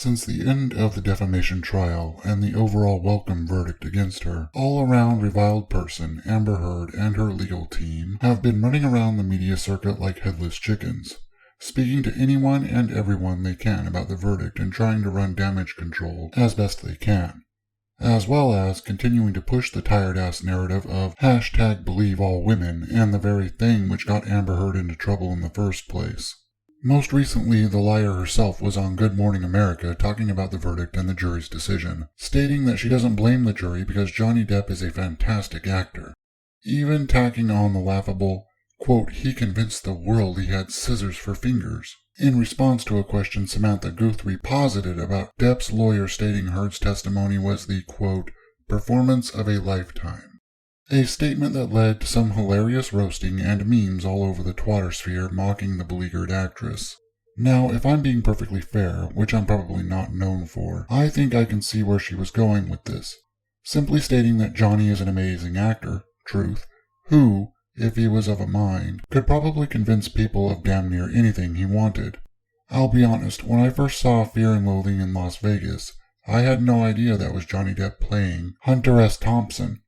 Since the end of the defamation trial and the overall welcome verdict against her, all-around reviled person Amber Heard and her legal team have been running around the media circuit like headless chickens, speaking to anyone and everyone they can about the verdict and trying to run damage control as best they can, as well as continuing to push the tired-ass narrative of #BelieveAllWomen and the very thing which got Amber Heard into trouble in the first place. Most recently, the liar herself was on Good Morning America talking about the verdict and the jury's decision, stating that she doesn't blame the jury because Johnny Depp is a fantastic actor, even tacking on the laughable, quote, "he convinced the world he had scissors for fingers," in response to a question Samantha Guthrie posited about Depp's lawyer stating Heard's testimony was the, quote, "performance of a lifetime." A statement that led to some hilarious roasting and memes all over the twattersphere mocking the beleaguered actress. Now, if I'm being perfectly fair, which I'm probably not known for, I think I can see where she was going with this. Simply stating that Johnny is an amazing actor, truth, who, if he was of a mind, could probably convince people of damn near anything he wanted. I'll be honest, when I first saw Fear and Loathing in Las Vegas, I had no idea that was Johnny Depp playing Hunter S. Thompson.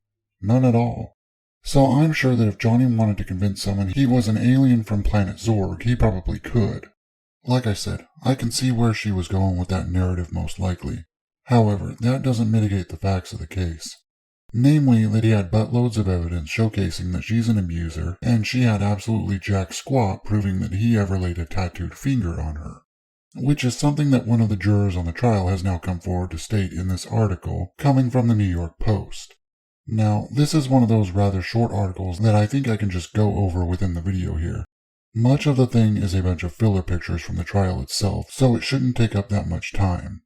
None at all. So I'm sure that if Johnny wanted to convince someone he was an alien from planet Zorg, he probably could. Like I said, I can see where she was going with that narrative most likely. However, that doesn't mitigate the facts of the case. Namely, that he had buttloads of evidence showcasing that she's an abuser, and she had absolutely jack squat proving that he ever laid a tattooed finger on her. Which is something that one of the jurors on the trial has now come forward to state in this article, coming from the New York Post. Now, this is one of those rather short articles that I think I can just go over within the video here. Much of the thing is a bunch of filler pictures from the trial itself, so it shouldn't take up that much time.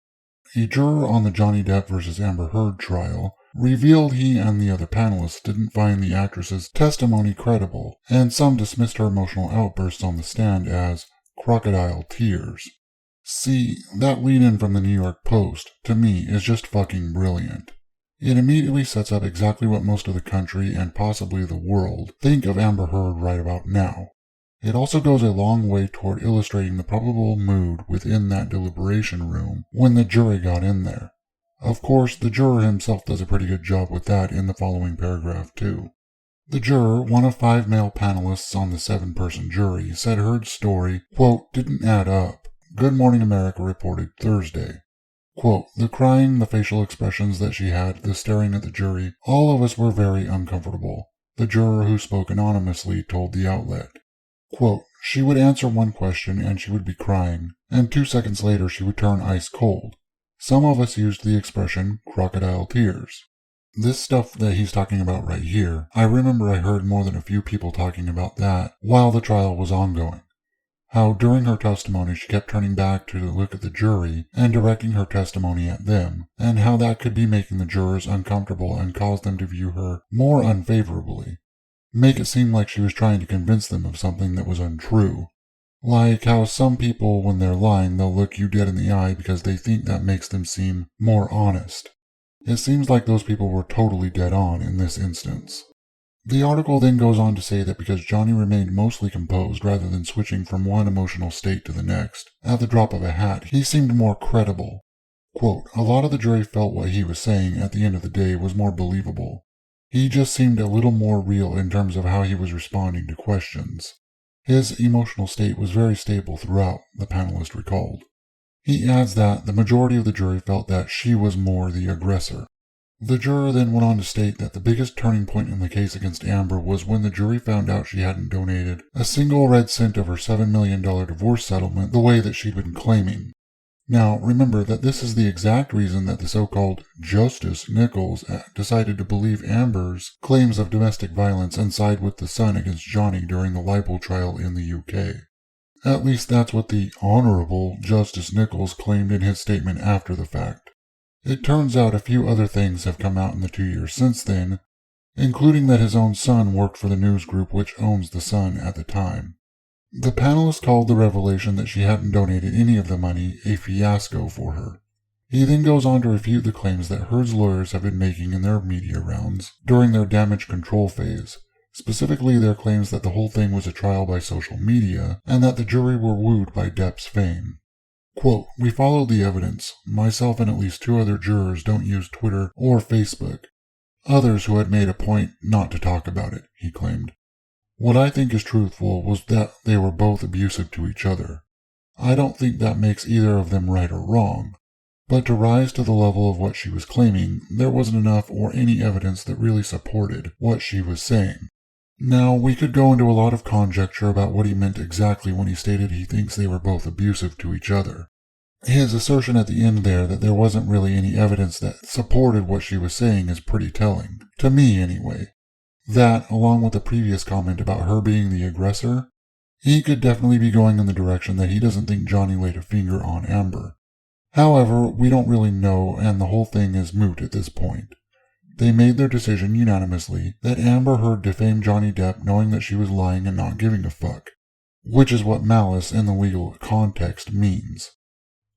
A juror on the Johnny Depp vs. Amber Heard trial revealed he and the other panelists didn't find the actress's testimony credible, and some dismissed her emotional outbursts on the stand as crocodile tears. See, that lead-in from the New York Post, to me, is just fucking brilliant. It immediately sets up exactly what most of the country, and possibly the world, think of Amber Heard right about now. It also goes a long way toward illustrating the probable mood within that deliberation room when the jury got in there. Of course, the juror himself does a pretty good job with that in the following paragraph too. The juror, one of 5 male panelists on the 7-person jury, said Heard's story, quote, didn't add up. Good Morning America reported Thursday. Quote, the crying, the facial expressions that she had, the staring at the jury, all of us were very uncomfortable. The juror who spoke anonymously told the outlet. Quote, she would answer one question and she would be crying, and 2 seconds later she would turn ice cold. Some of us used the expression crocodile tears. This stuff that he's talking about right here, I remember I heard more than a few people talking about that while the trial was ongoing. How during her testimony she kept turning back to look at the jury and directing her testimony at them, and how that could be making the jurors uncomfortable and cause them to view her more unfavorably. Make it seem like she was trying to convince them of something that was untrue. Like how some people, when they're lying, they'll look you dead in the eye because they think that makes them seem more honest. It seems like those people were totally dead on in this instance. The article then goes on to say that because Johnny remained mostly composed rather than switching from one emotional state to the next, at the drop of a hat, he seemed more credible. Quote, a lot of the jury felt what he was saying at the end of the day was more believable. He just seemed a little more real in terms of how he was responding to questions. His emotional state was very stable throughout, the panelist recalled. He adds that the majority of the jury felt that she was more the aggressor. The juror then went on to state that the biggest turning point in the case against Amber was when the jury found out she hadn't donated a single red cent of her $7 million divorce settlement the way that she'd been claiming. Now, remember that this is the exact reason that the so-called Justice Nichols decided to believe Amber's claims of domestic violence and side with the son against Johnny during the libel trial in the UK. At least that's what the Honorable Justice Nichols claimed in his statement after the fact. It turns out a few other things have come out in the 2 years since then, including that his own son worked for the news group which owns the Sun at the time. The panelist called the revelation that she hadn't donated any of the money a fiasco for her. He then goes on to refute the claims that Heard's lawyers have been making in their media rounds during their damage control phase, specifically their claims that the whole thing was a trial by social media and that the jury were wooed by Depp's fame. Quote, "We followed the evidence. Myself and at least 2 other jurors don't use Twitter or Facebook. Others who had made a point not to talk about it," he claimed. "What I think is truthful was that they were both abusive to each other. I don't think that makes either of them right or wrong. But to rise to the level of what she was claiming, there wasn't enough or any evidence that really supported what she was saying. Now, we could go into a lot of conjecture about what he meant exactly when he stated he thinks they were both abusive to each other. His assertion at the end there that there wasn't really any evidence that supported what she was saying is pretty telling. To me, anyway. That, along with the previous comment about her being the aggressor, he could definitely be going in the direction that he doesn't think Johnny laid a finger on Amber. However, we don't really know, and the whole thing is moot at this point. They made their decision unanimously that Amber Heard defamed Johnny Depp knowing that she was lying and not giving a fuck, which is what malice in the legal context means.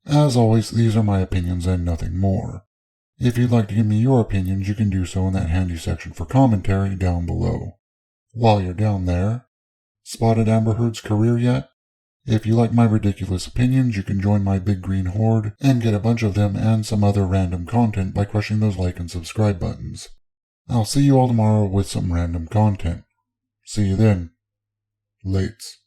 As always, these are my opinions and nothing more. If you'd like to give me your opinions, you can do so in that handy section for commentary down below. While you're down there, spotted Amber Heard's career yet? If you like my ridiculous opinions, you can join my big green horde and get a bunch of them and some other random content by crushing those like and subscribe buttons. I'll see you all tomorrow with some random content. See you then. Lates.